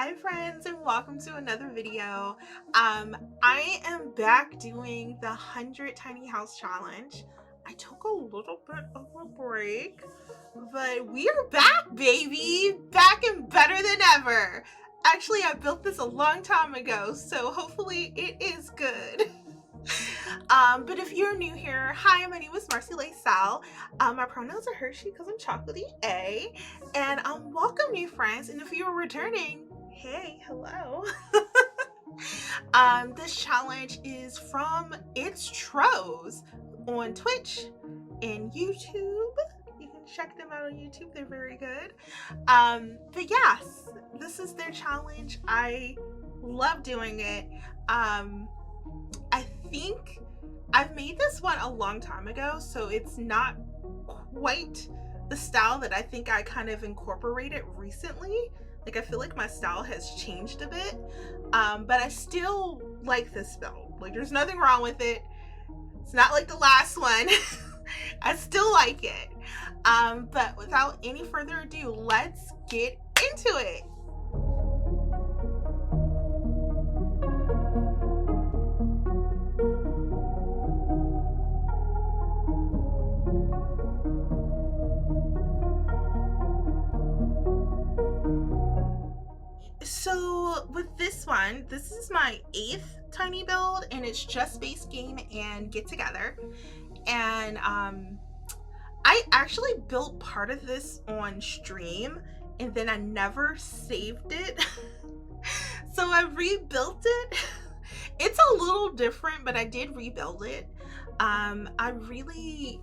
Hi friends, and welcome to another video. I am back doing the 100 tiny house challenge. I took a little bit of a break, but we are back, baby, back and better than ever. Actually, I built this a long time ago, so hopefully it is good. But if you're new here, hi, my name is Marcylaycelle. My pronouns are Hershey because I'm chocolatey A. And welcome new friends. And if you're returning, hey, hello. This challenge is from It's Tros on Twitch and YouTube. You can check them out on YouTube, they're very good. But yes, this is their challenge. I love doing it. I think I've made this one a long time ago, so it's not quite the style that I think I kind of incorporated recently. Like, I feel like my style has changed a bit, but I still like this build. Like, there's nothing wrong with it. It's not like the last one. I still like it. But without any further ado, let's get into it. So with this one, this is my 8th tiny build, and it's just base game and get together. And I actually built part of this on stream, and then I never saved it. So I rebuilt it. It's a little different, but I did rebuild it. I really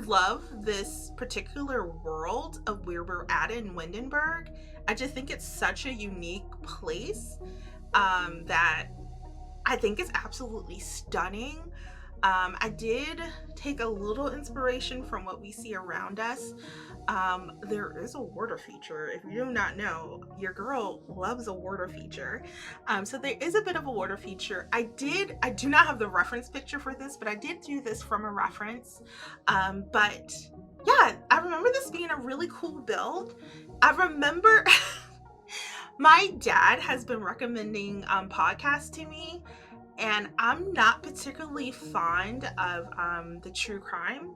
love this particular world of where we're at in Windenburg. I just think it's such a unique place that I think is absolutely stunning. I did take a little inspiration from what we see around us. There is a water feature. If you do not know, your girl loves a water feature. So there is a bit of a water feature. I do not have the reference picture for this, but I did do this from a reference. But yeah, I remember this being a really cool build. I remember my dad has been recommending podcasts to me, and I'm not particularly fond of the true crime.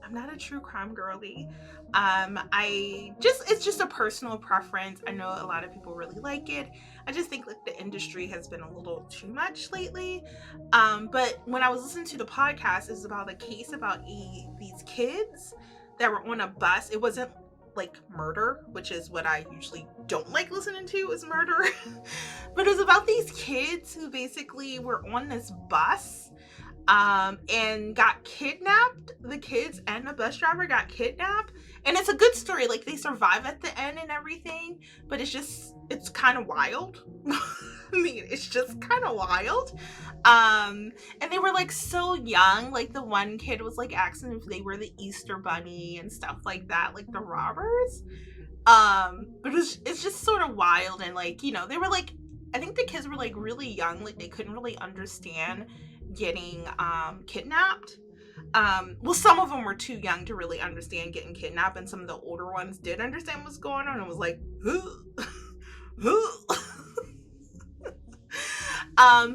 I'm not a true crime girly. It's just a personal preference. I know a lot of people really like it. I just think like the industry has been a little too much lately. But when I was listening to the podcast, it was about a case about these kids that were on a bus. It wasn't like murder, which is what I usually don't like listening to, is murder. But it was about these kids who basically were on this bus and got kidnapped. The kids and the bus driver got kidnapped, and it's a good story. Like, they survive at the end and everything, but it's kind of wild. I mean, it's just kind of wild. And they were like so young. Like, the one kid was like asking if they were the Easter Bunny and stuff like that, like the robbers. But it's just sort of wild. And like, you know, they were like, I think the kids were like really young, like they couldn't really understand getting kidnapped. Well, some of them were too young to really understand getting kidnapped, and some of the older ones did understand what's going on and was like,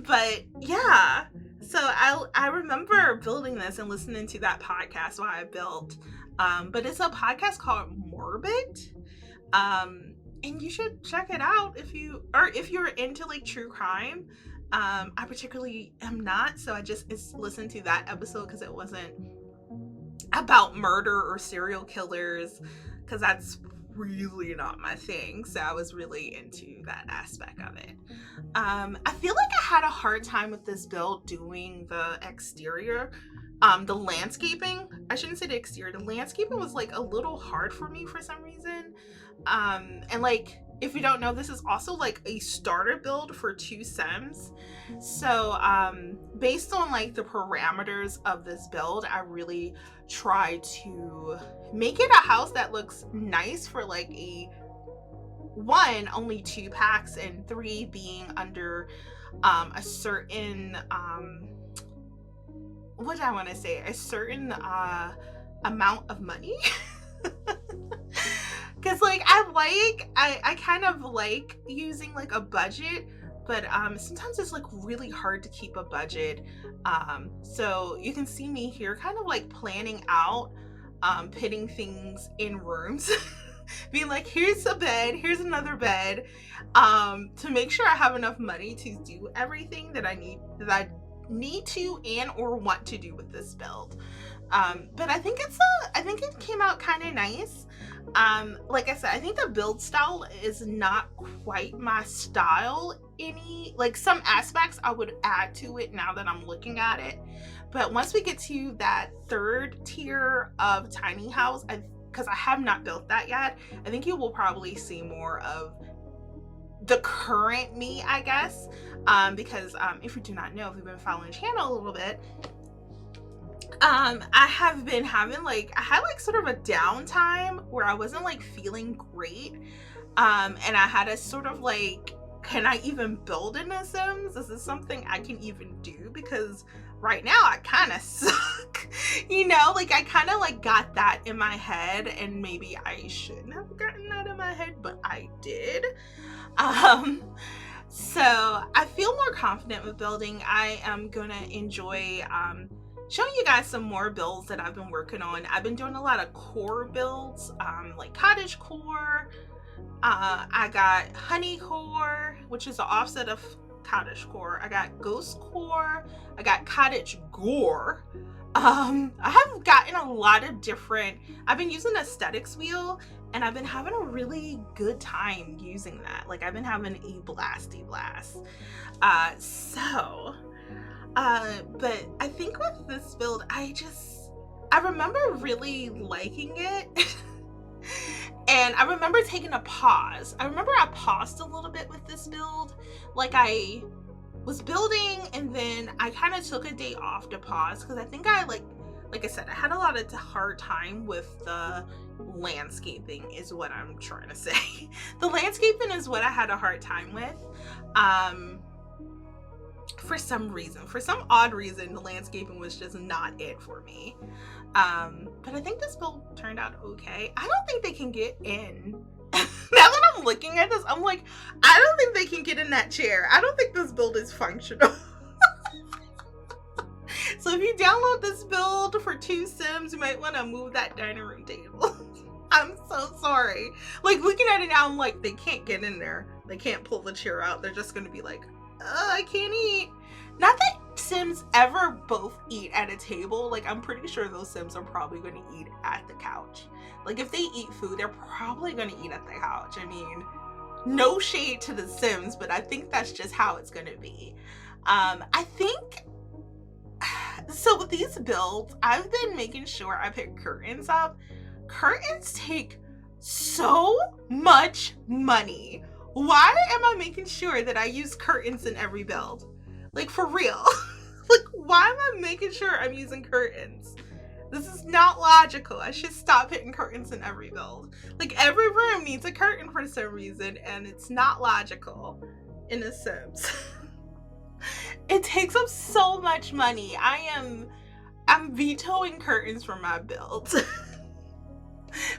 but yeah, so I remember building this and listening to that podcast while I built. But it's a podcast called Morbid. And you should check it out if you're into like true crime. I particularly am not, so I just listened to that episode because it wasn't about murder or serial killers, because that's really not my thing. So I was really into that aspect of it. I feel like I had a hard time with this build doing the exterior. The landscaping, I shouldn't say the exterior, the landscaping was like a little hard for me for some reason. And like, if you don't know, this is also like a starter build for 2 sims. So based on like the parameters of this build, I really try to make it a house that looks nice for like only 2 packs, and 3 being under a certain what do I want to say, a certain amount of money. Because like I kind of like using like a budget, but sometimes it's like really hard to keep a budget. So you can see me here kind of like planning out, putting things in rooms. Being like, here's a bed, here's another bed, to make sure I have enough money to do everything that I need to and or want to do with this build. But I think it came out kind of nice. Like I said, I think the build style is not quite my style. Like some aspects I would add to it now that I'm looking at it. But once we get to that third tier of tiny house, because I have not built that yet, I think you will probably see more of the current me, I guess. Because if you do not know, if you've been following the channel a little bit, I have been having like, I had like sort of a downtime where I wasn't like feeling great. And I had a sort of like, can I even build in The Sims? Is this something I can even do? Because right now I kind of suck, you know, like I kind of like got that in my head, and maybe I shouldn't have gotten that in my head, but I did. So I feel more confident with building. I am gonna enjoy showing you guys some more builds that I've been working on. I've been doing a lot of core builds, like cottage core. I got honey core, which is an offset of cottage core. I got ghost core. I got cottage gore. I have gotten a lot of different, I've been using aesthetics wheel, and I've been having a really good time using that. Like I've been having a blasty blast. But I think with this build, I remember really liking it. And I remember taking a pause. I remember I paused a little bit with this build. Like I was building and then I kind of took a day off to pause, because I think like I said, I had a lot of hard time with the landscaping is what I'm trying to say. The landscaping is what I had a hard time with. For some odd reason, the landscaping was just not it for me. But I think this build turned out okay. I don't think they can get in. Now that I'm looking at this, I'm like, I don't think they can get in that chair. I don't think this build is functional. So if you download this build for 2 Sims, you might want to move that dining room table. I'm so sorry. Like looking at it now, I'm like, they can't get in there. They can't pull the chair out. They're just going to be like, I can't eat. Not that Sims ever both eat at a table. Like I'm pretty sure those Sims are probably going to eat at the couch. Like if they eat food, they're probably going to eat at the couch. I mean, no shade to the Sims, but I think that's just how it's going to be. I think, so with these builds, I've been making sure I put curtains up. Curtains take so much money. Why am I making sure that I use curtains in every build? Like for real. Like why am I making sure I'm using curtains? This is not logical. I should stop putting curtains in every build. Like every room needs a curtain for some reason, and it's not logical in The Sims. It takes up so much money. I'm vetoing curtains for my builds.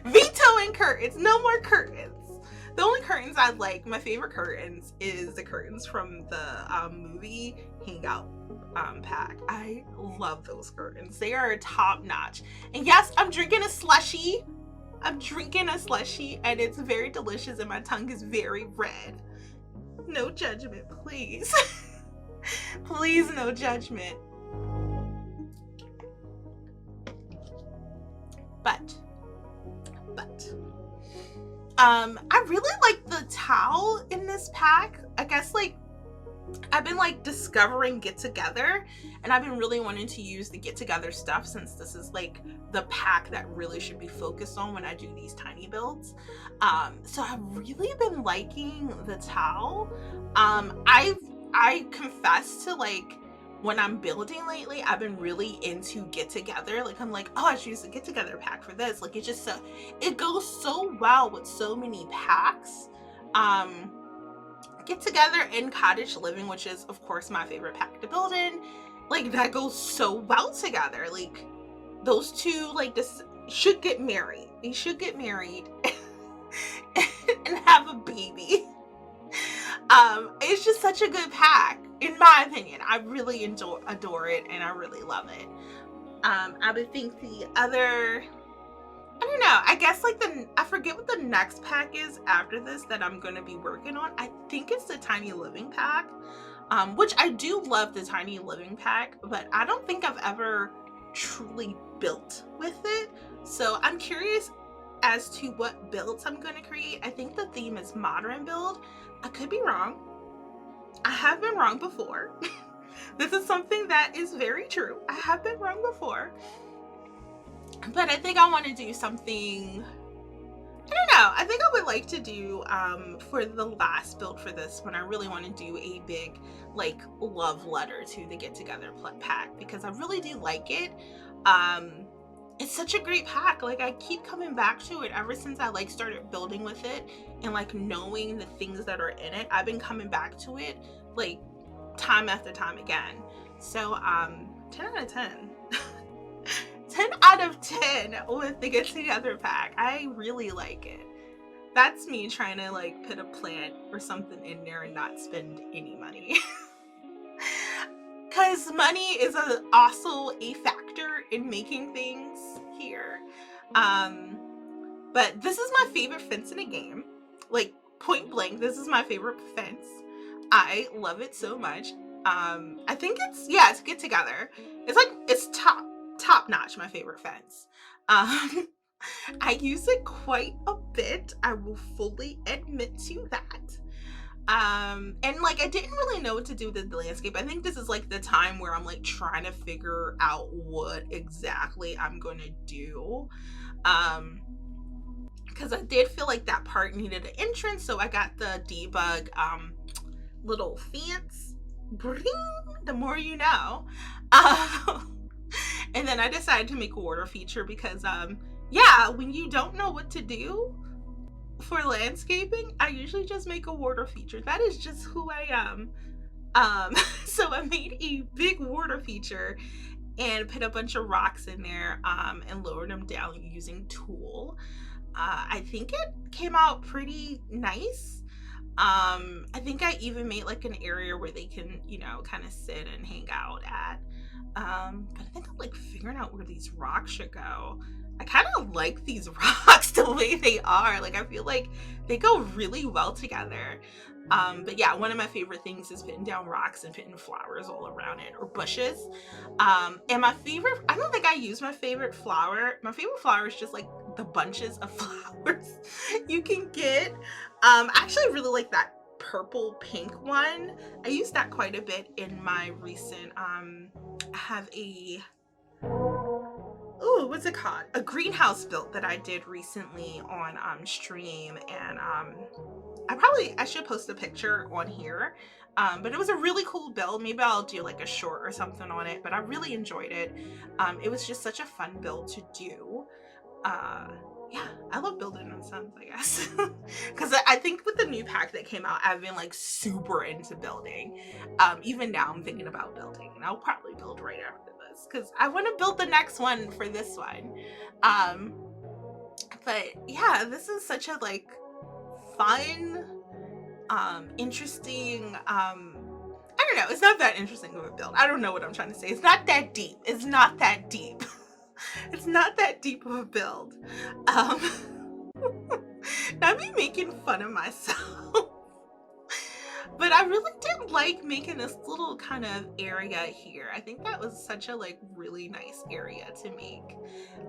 Vetoing curtains. No more curtains. The only curtains I like, my favorite curtains, is the curtains from the movie Hangout pack. I love those curtains. They are top notch. And yes, I'm drinking a slushie. And it's very delicious and my tongue is very red. No judgment, please. Please, no judgment. But I really like the towel in this pack. I guess like I've been like discovering Get Together, and I've been really wanting to use the Get Together stuff, since this is like the pack that really should be focused on when I do these tiny builds. So I've really been liking the towel. I confess to, like, when I'm building lately, I've been really into Get Together. Like, I'm like, oh, I should use the Get Together pack for this. Like, it's just so, it goes so well with so many packs. Get Together and Cottage Living, which is, of course, my favorite pack to build in. Like, that goes so well together. Like, those two, like, this should get married. They should get married. and have a baby. It's just such a good pack, in my opinion. I really adore it, and I really love it. I would think the other, I don't know, I guess like I forget what the next pack is after this that I'm going to be working on. I think it's the Tiny Living pack, which I do love the Tiny Living pack, but I don't think I've ever truly built with it. So I'm curious as to what builds I'm going to create. I think the theme is modern build. I could be wrong. I have been wrong before. This is something that is very true. I have been wrong before. But I think I want to do something, I don't know, I think I would like to do, for the last build for this one, I really want to do a big, like, love letter to the Get Together pack, because I really do like it. It's such a great pack. Like, I keep coming back to it ever since I like started building with it, and like knowing the things that are in it. I've been coming back to it like time after time again. So 10 out of 10. 10 out of 10 with the Get Together pack. I really like it. That's me trying to like put a plant or something in there and not spend any money. Because money is also a factor in making things here. But this is my favorite fence in a game. Like, point blank, this is my favorite fence. I love it so much. I think it's Get Together. It's top notch, my favorite fence. I use it quite a bit. I will fully admit to that. And like, I didn't really know what to do with the landscape. I think this is like the time where I'm like trying to figure out what exactly I'm gonna do. Because I did feel like that part needed an entrance, so I got the debug little fence. Bring, the more you know. And then I decided to make a water feature because when you don't know what to do for landscaping, I usually just make a water feature. That is just who I am. So I made a big water feature and put a bunch of rocks in there and lowered them down using Tool. I think it came out pretty nice. I think I even made like an area where they can, you know, kind of sit and hang out at. But I think I'm like figuring out where these rocks should go. I kind of like these rocks the way they are. Like, I feel like they go really well together. But yeah, one of my favorite things is putting down rocks and putting flowers all around it, or bushes. And my favorite, I don't think I use my favorite flower. My favorite flower is just like the bunches of flowers you can get. I actually really like that purple pink one. I use that quite a bit in my recent, I have a, what's it called? A greenhouse built that I did recently on stream, and I should post a picture on here. But it was a really cool build. Maybe I'll do like a short or something on it, but I really enjoyed it. It was just such a fun build to do. Yeah, I love building on Sims, I guess. Because I think with the new pack that came out, I've been like super into building. Even now I'm thinking about building, and I'll probably build right after this because I want to build the next one for this one. But yeah, this is such a like fun, interesting, I don't know, it's not that interesting of a build. I don't know what I'm trying to say. It's not that deep. It's not that deep. It's not that deep of a build. Not me making fun of myself. But I really did like making this little kind of area here. I think that was such a like really nice area to make.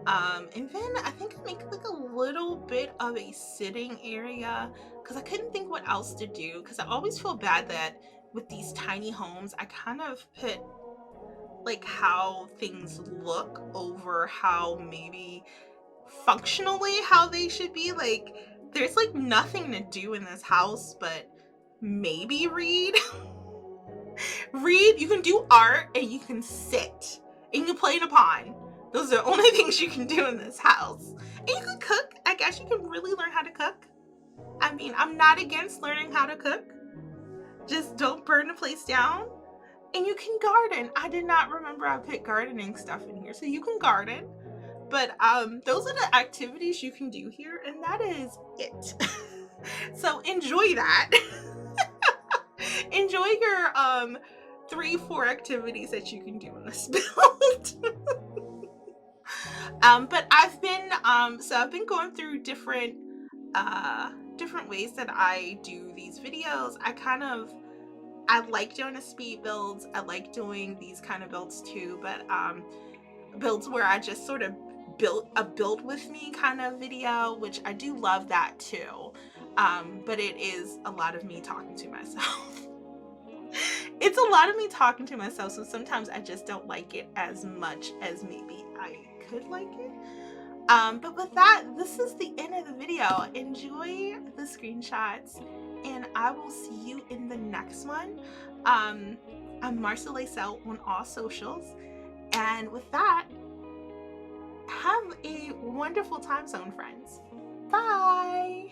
And then I think I make like a little bit of a sitting area because I couldn't think what else to do, because I always feel bad that with these tiny homes I kind of put like how things look over how maybe functionally how they should be. Like, there's like nothing to do in this house but maybe read. You can do art, and you can sit, and you can play in a pond. Those are the only things you can do in this house. And you can cook. I guess you can really learn how to cook. I mean, I'm not against learning how to cook. Just don't burn the place down. And you can garden. I did not remember I put gardening stuff in here. So you can garden. But those are the activities you can do here, and that is it. So enjoy that. Enjoy your 3-4 activities that you can do in this build. But I've been going through different ways that I do these videos. I like doing the speed builds. I like doing these kind of builds too, but builds where I just sort of build a build with me kind of video, which I do love that too. But it is a lot of me talking to myself. It's a lot of me talking to myself, so sometimes I just don't like it as much as maybe I could like it. But with that, this is the end of the video. Enjoy the screenshots, and I will see you in the next one. I'm Marcylaycelle on all socials, and with that, have a wonderful time zone, friends. Bye!